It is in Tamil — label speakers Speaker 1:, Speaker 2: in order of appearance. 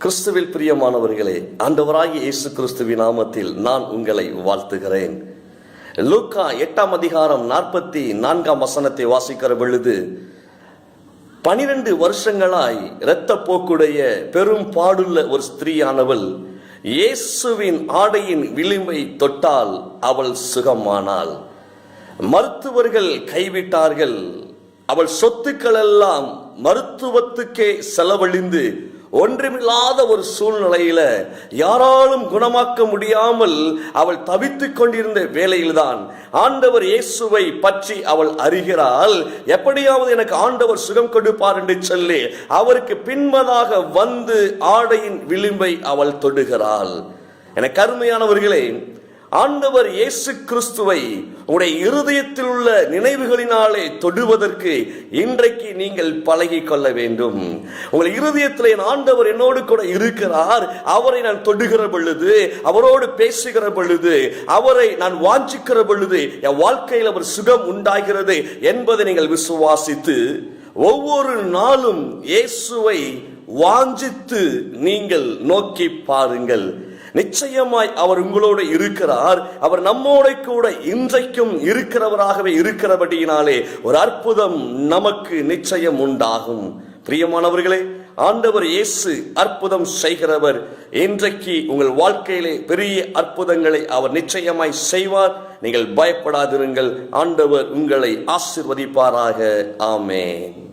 Speaker 1: கிறிஸ்துவில் பிரியமானவர்களே, ஆண்டவராகிய இயேசு கிறிஸ்துவின் நாமத்தில் நான் உங்களை வாழ்த்துகிறேன். லூக்கா 8ஆம் அதிகாரம் 44ஆம் வசனத்தை வாசிக்கிற பொழுது, 12 வருஷங்களாய் இரத்த போக்குடைய பெரும் பாடுள்ள ஒரு ஸ்திரீயானவள் இயேசுவின் ஆடையின் விளிம்பை தொட்டால் அவள் சுகமானாள். மருத்துவர்கள் கைவிட்டார்கள். அவள் சொத்துக்கள் எல்லாம் மருத்துவத்துக்கே செலவழிந்து ஒன்றுமில்லாத ஒரு சூழ்நிலையில யாராலும் குணமாக்க முடியாமல் அவள் தவித்துக் கொண்டிருந்த வேளையில்தான் ஆண்டவர் இயேசுவை பற்றி அவள் அறிகிறாள். எப்படியாவது எனக்கு ஆண்டவர் சுகம் கொடுப்பார் என்று சொல்லி அவருக்கு பின்பதாக வந்து ஆடையின் விளிம்பை அவள் தொடுகிறாள். எனக்கு அருமையானவர்களே, ஆண்டவர் இயேசு கிறிஸ்துவை உங்களுடைய இருதயத்தில் உள்ள நினைவுகளினாலே தொடுவதற்கு இன்றைக்கு நீங்கள் பழகி கொள்ள வேண்டும். உங்கள் இருதயத்தில் என் ஆண்டவர் என்னோடு கூட இருக்கிறார், அவரை நான் தொடுகிற பொழுது, அவரோடு பேசுகிற பொழுது, அவரை நான் வாஞ்சிக்கிற பொழுது என் வாழ்க்கையில் அவர் சுகம் உண்டாகிறது என்பதை நீங்கள் விசுவாசித்து ஒவ்வொரு நாளும் இயேசுவை வாஞ்சித்து நீங்கள் நோக்கி பாருங்கள். நிச்சயமாய் அவர் உங்களோடு இருக்கிறார். அவர் நம்மோட கூட இன்றைக்கும் இருக்கிறவராகவே இருக்கிறபடியினாலே ஒரு அற்புதம் நமக்கு நிச்சயம் உண்டாகும். பிரியமானவர்களே, ஆண்டவர் இயேசு அற்புதம் செய்கிறவர். இன்றைக்கு உங்கள் வாழ்க்கையிலே பெரிய அற்புதங்களை அவர் நிச்சயமாய் செய்வார். நீங்கள் பயப்படாதிருங்கள். ஆண்டவர் உங்களை ஆசீர்வதிப்பாராக. ஆமென்.